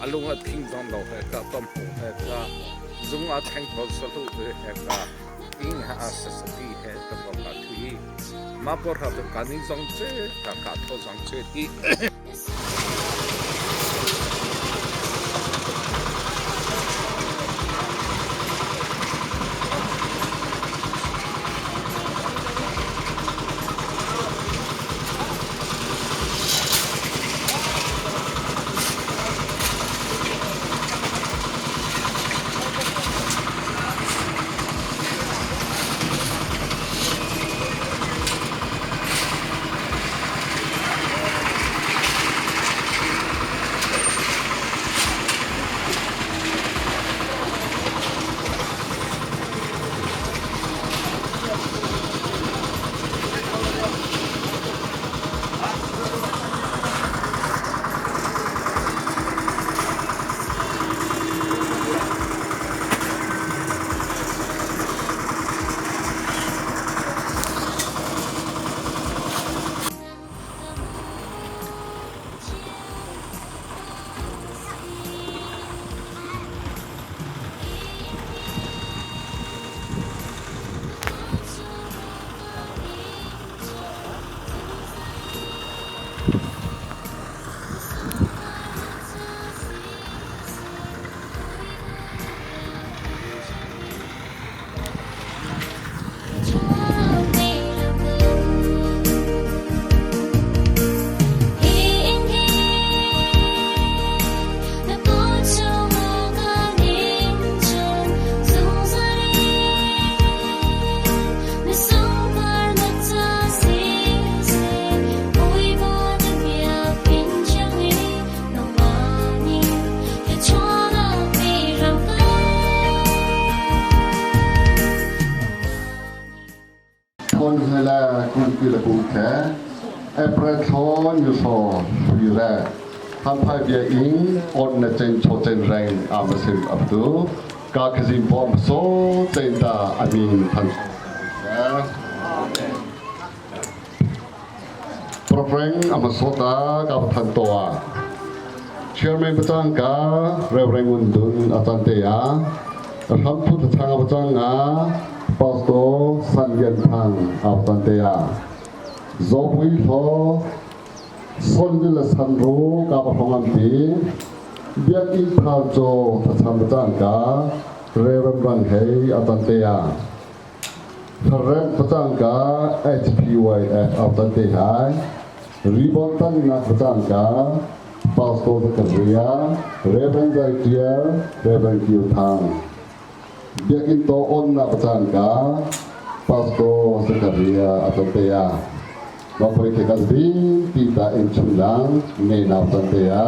Alung at king dong lo heka tom ho heka zung at hang bol salu heka ing ha asasati he ta ba ka thui ma por ha to kaning zong che ka ka tho zong che tiคนเฮลาคุณกิลบุแคเอเปรทอนยูโซวีแรทำให้เบียอิงอดนเจนโชเจนแรงอามาสิอับดุกาคซิมบอมโซเจนตาอามินทันโปรเฟงอามาโซตากับทันตัวเชื่อไหมประจังกาเรวแรงอุนดุนอาจารย์เตียทำพุทธทางประจังกาปอสโตสัญญาณทางอาตันเตียโซบุยโตส่วนที่ละสันรู้กับพงอันตีเบียกิพาวโจทัศนประจังกาเริ่มรันเฮอาตันเตียเริ่มประจังกา HPYF อาตันเตียรีบอนตันนักประจังกา Pastor Zakaria, Reverend Zaitier, Reverend Kiu Thang. Biakin to on na pacangka, Pastor Zakaria Atantea. Bapak Kekasih, kita inculang, Nena Atantea.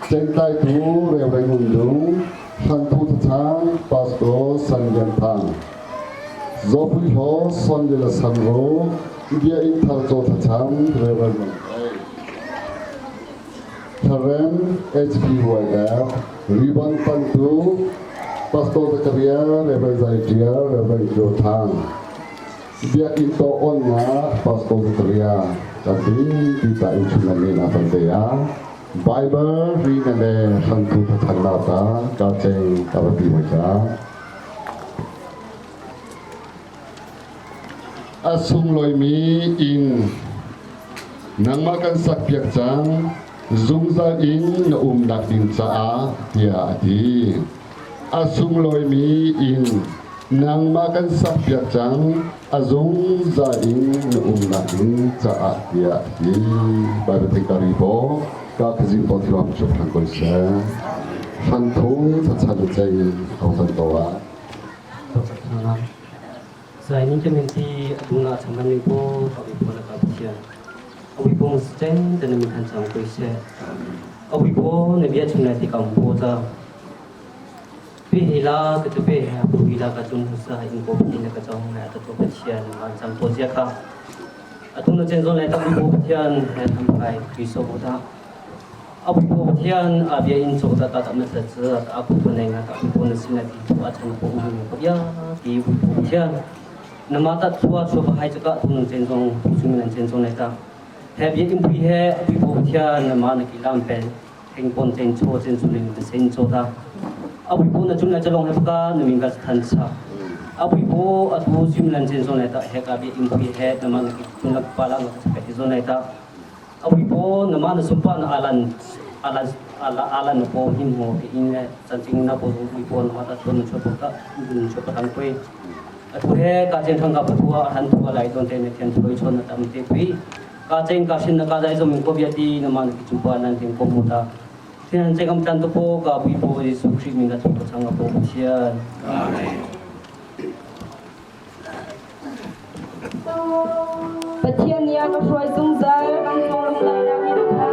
Centai tu Reverend Undung, Hantu Tatang, Pastor Sanjan Thang. Zopri Ho, Sondela Sanro, dia intarjo Tatang, Reverend Karen HPYF, Ribbon Pantu, Pastor Zakaria, Reverend Zaitia, Reverend Jotang. Dia into onna Pastor Zakaria. Tapi kita instrumen na ya. Bible rinane hantu tathanata kaceng kabati maja. Asung loimi in nangmakan sakpiak jang Zungza in na umdakin sa ya di asung loimi in nang makan sapyak jang azung za in na umdakin sa ya di pada tingkaribo ka kazin po tiwam chupang kolsa hantu tatsalu jay kausan toa Selain ini menti bunga sampai nipo kami pun nak bersiap. Awi pun stand dan minta sang kuisa. Awi pun nabiya cuma di kampung saja. Pihila ketupe pihila kacung usaha info pihila kacung atau persian macam projek kah. Atau nak jenjol letak info persian sampai kuisa buta. Awi pun persian abiya info tak mesti aku pun nengat aku pun sinat itu acan pun ya di persian. Nama tak tua bahaya juga tu nak jenjol cuma jenjol letak. Have you improved we both here na mana kilampen heng pon ten cho chen suling na sen cho ta awi po na chunga chalong he ka na mingas thansa awi po at po simulan chen so na ta he ka bi improved he na mana chunga pala na sa peti so na ta awi po na mana sumpa na alan na po himo ke in san ting na po awi po na mata chon cho ka dun cho ka tang pe at po he ka chen thang ka patua han tu lai don te ne ten thoi chon na tam te pi Kaceng kasin na kada iso mingko biati naman kichupa nan ting komuta. Tinan cekam tanto po kabi po Yesus Kristus minga tuto sanga po siya. Amen. Patian ya ko shwai sungzal ang tulong lai na kinapa.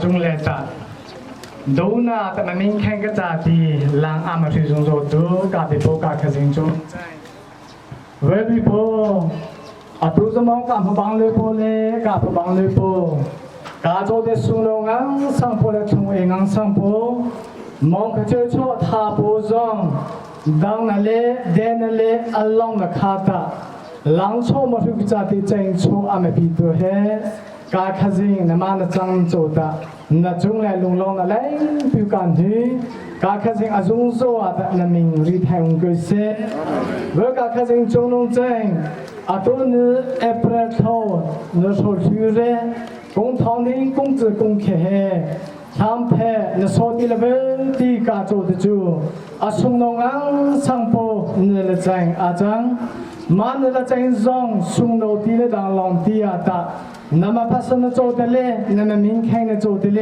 chung le cha do na ta ning khen ka cha ti lang am thri jong zo tu ka ti po ka khasing chung we bi po atu zamong ka bang le po le ka bang le po ka zo de sung lo ngang sang po le chung e ngang sang po mong ka che cho tha po zong ดังนั่นเลยเดนนั่นเลยอัลลอฮ์นักขาตาหลังโชว์มาทุกจาติเจงโชว์อาเมพิตัวเฮกาขจิงนมาณจังโจตาณจุงเลยลุงลงนั่นเลยพิวกันฮีกาขจิงอาจุงโซอาตนมิงรีไทยงกุเซเวกาขจิงจงลงเจงอาตุนเอเปรทอนโชว์ชื่อเรกงทองนี้กงจืกงเคเฮทำเพนโซติเลเวตีกาโจตจูอาสุงนงอังสังโปเนลจังอาจังมันเนลจังซองสุงโนตีเลดังลองตีอาตานำมาพัฒนาโจทย์เลนำมามิงแข่งโจทย์เล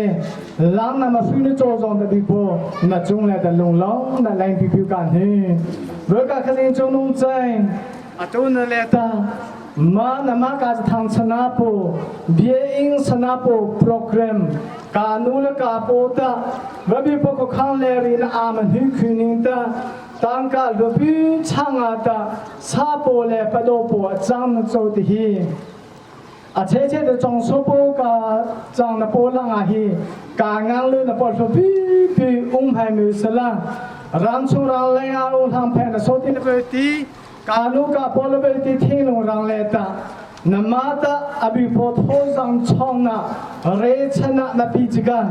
หลังนำมาฟื้นโจทย์จงตะบิโปมาจงเลยแต่ลงล้องนั่นแหละพิวกันเฮเวกาคันจงนุ่งใจอาตุนเลตามานำมากาจะทำสนาโปเบียอิงสนาโปโปรแกรมการนูลกาโปตาเวบิโปก็ขังเลรีนอามันฮึคืนิงตาตั้งการรบิช่างอาตาซาโปเลปโดโปจังนโจทย์ฮีอาเชเช的中số bộ cả trang là bộ lang à hi cả ngang lên là bộ số pi hai mươi sờ la ran chung rang lên à tham phe là số tin về tí cả nu cả bộ là về tí thiên long rang lên ta namata abi bộ thô sang chong na re chana na pi chiga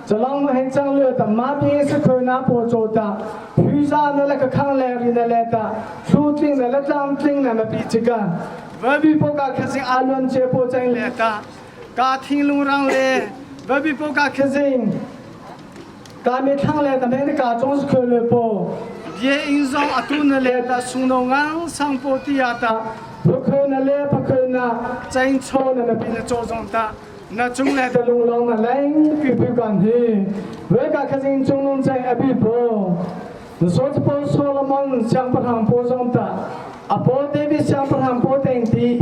chalang ma hen chang le ta ma pi se khoi na po cho ta phu sa na la ka khang le ri na le ta thu ting na la tang ting na ma pi chiga Babi poka khazing alwan che po chang leta ka thing lung rang le babi poka khazing ka me thang le ta me ka chong su khole po ye in zong atun le ta sung no ngang sang po ti ata bu kho na le pa kho na chain cho na me pi na cho zong ta na chung le ta lung long na lang pi pi kan he we ka khazing chung long chai abi po no so po Solomon sang pa hang po zong ta Apo Devi Sampram Po Tengti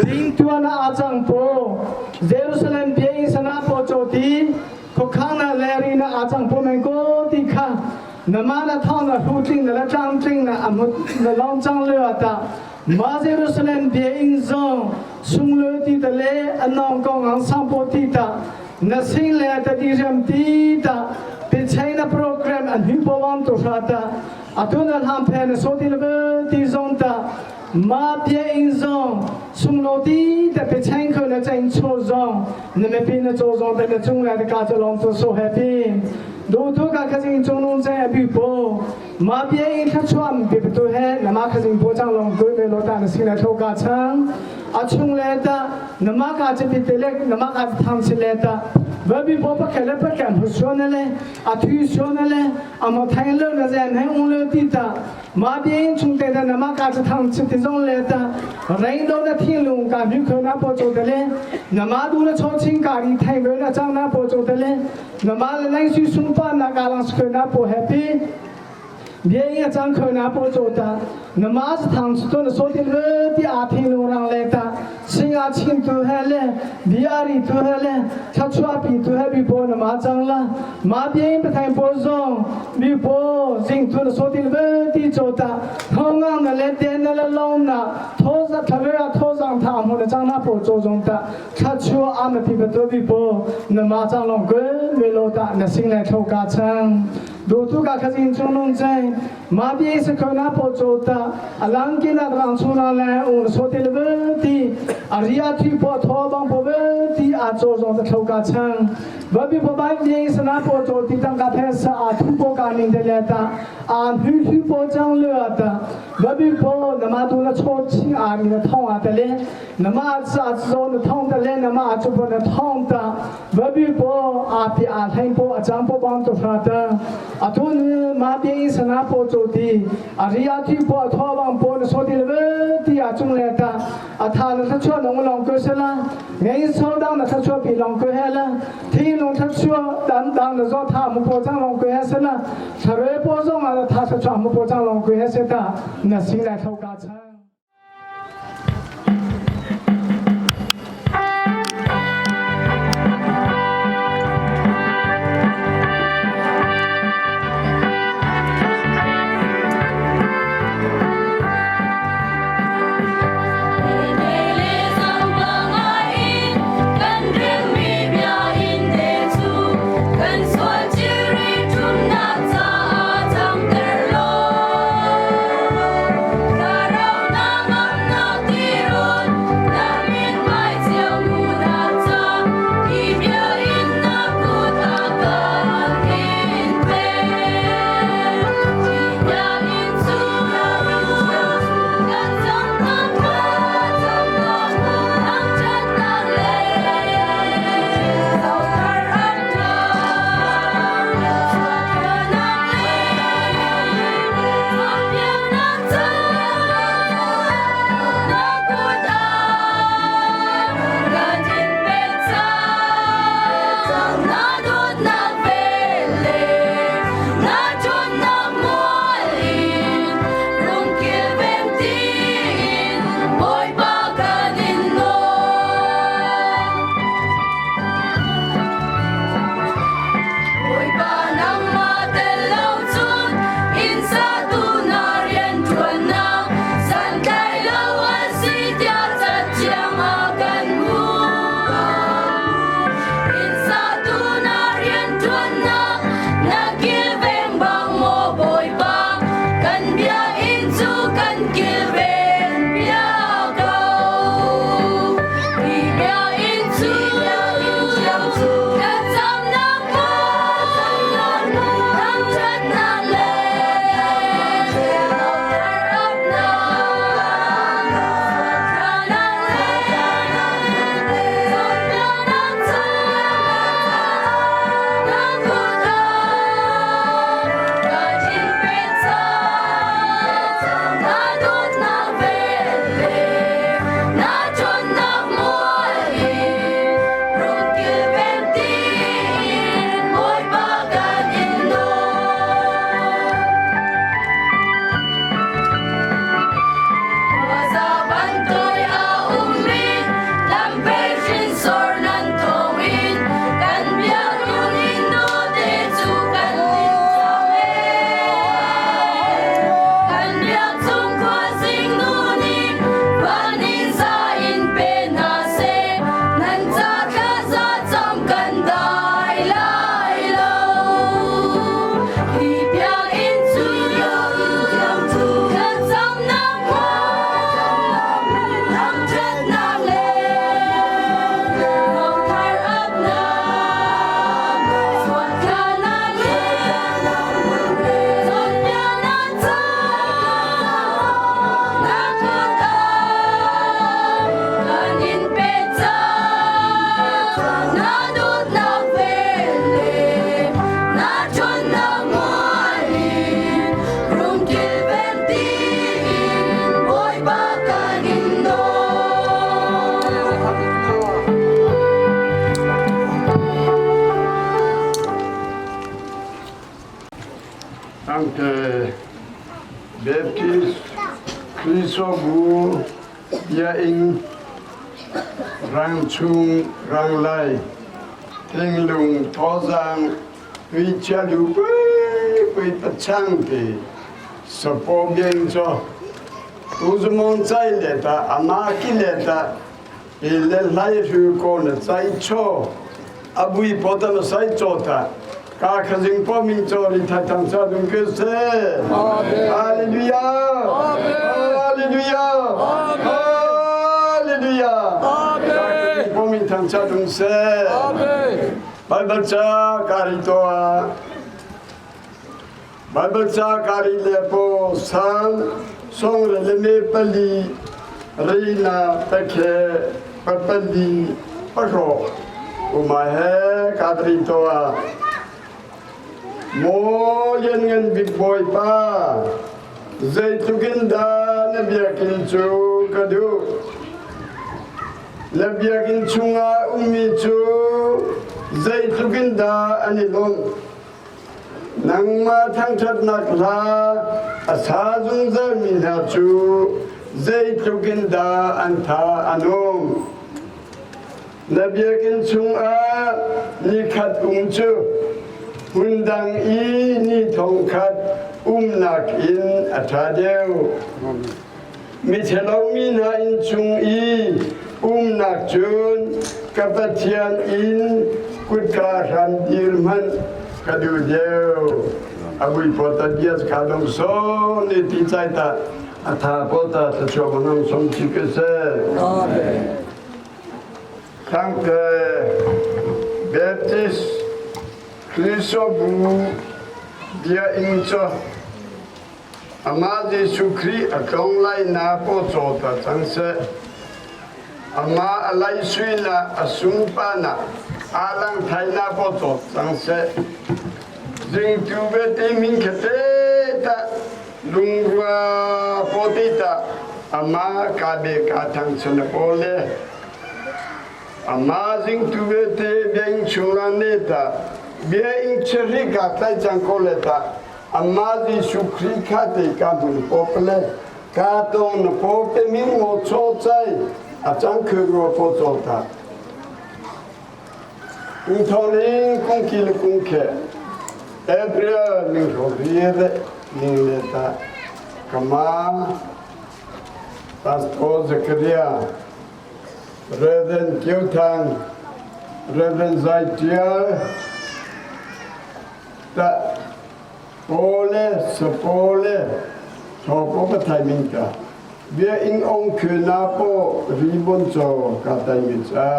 Ring Tuana Ajang Po Jerusalem Bien Sana Po Choti Kokana Lerina Ajang Po Mengo Tika Namana Thana Huting Na Chang Ting Na Amut Na Long Chang Le Ata Ma Jerusalem Bien Zong Sung Le Ti Ta Le Anong Kong Ang Sam Po Ti Ta Na Sing Le Ta Ti Ram Ti Ta Pe China Program An Hu Po Wam To Rata Atuna ham pen so ti le ti zong ta ma pie in zong sung lo ti de pe chen ko na chen cho zong ne me pin na cho zong de chung la de ka cho long to so happy do to ka ka jing chung long zai bi po ma pie in tha chuam bi to he na ma ka jing po chang long do me lo ta na sin la tho ka chang a chung le ta na ma ka che bi te le na ma ka tham si le ta Babi bopa kele pa kam husonale athu sonale amo thailo na jan hai unle tita ma bien chung te na ma ka thang chit zong le ta rain do na thin lung ka byu khona po cho de le na ma du na cho ching ka ri thai ve na chang na po cho de le na ma le nai su sung pa na ka lang skho na po happy bien ya chang khona po cho ta na ma thang chu na so tin ve ti a thin lung rang le ta sing a chin tu ha le biari tu ha le cha chua pi tu ha bi po na ma chang la ma bien pa thai po zong bi po sing tu na so tin ve ti cho ta hong ang na le den na la long na tho sa tha ve a tho sang tha mo na chang na po cho zong ta cha chua a ma pi pa tu bi po na ma chang long ge me lo ta na sing la tho ka chang do tu ka kha sing chung long chai ma bien se ko na po cho ta alang ki na rang chu na la un so tin ve ti Aria Tri Po Tho Bang Po Ve Ti A Cho Zong Ta Thau Ka Chang Babi Po Bai Bien Sana Po Cho Ti Tang Ka Phe Sa A Thu Po Ka Ning De Le Ta A Hu Hu Po Chang Le Ta Babi Po Nama Tu Na Cho Ching A Ni Na Thong A Ta Le Nama Sa Zo Na Thong Ta Le Nama A Chu Po Na Thong Ta Babi Po A Pi A Thain Po A Chang Po Bang To Pha Ta A Tu Ni Ma Bien Sana Po Cho Ti Aria Tri Po Tho Bang Po Na So Ti Le Ti A Chung Le Ta A Tha Na Tha Chua Nong Long Ko Se La Ngai So Dang Na Tha Chua Pi Long Ko He La Thi Long Tha Chua Dan Dang Na Zo Tha Mu Po Chang Long Ko He Se La Tha Re Po Zong A Tha Tha Chua Mu Po Chang Long Ko He Se Ta Na Sing Lai Thau Ka Chang Kan sual ciri tum na ta tang terlo Kristobu dia ing rang chung rang lai ting lung tozang vi chalu pi pachang pi sapo bien cho uzmon chai le ta ama ki le ta ile lai ru ko na chai cho abui potan sai cho ta ka khazing po min cho ri tha tam sa dum ke se hallelujah hallelujah hallelujah amen po min tam sa dum se amen Bible cha kari to Bible cha kari le po san song le me pali reina pekhe papali paro umahe kadri to mo yen ngen big boy pa zai tuginda na biakin chu kadu la biakin chunga ummi chu zai tuginda anilon nangma thangchat nakla asazung zamina chu zai tuginda anta anom la biakin chunga nikhat umchu hundang i ni thongkhat nak in athadeu mi thelong mi na in chung i nak chun kapathian in kutka ran dirman kadu deu abui pota dias kadong so ni ti chaita atha pota chobonam som chikese amen thank Baptist Kristobu dia incho ama Jesu Kri akong lai na po chota changse ama alai suina asumpa na alang thai na po chot changse jing tu be te min khate ta lungwa potita ama ka be ka thang chana pole ama jing tu be te beng churaneta Bia in cheri gatai jangkoleta amazi sukri khate kadun popele kadon pope min mo chochai achang khuro po chota Intoling kungkil kungke Ebria ning rodire ning leta kama Pastor Zakaria Reverend Kyotan Reverend Zaitia ta pole sepole thopo ka timing ka bia ing ong khuna po ribon cho ka timing cha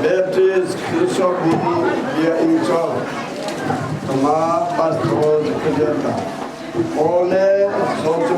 Baptist Kristobu dia incho kama pastor kejata oleh sojo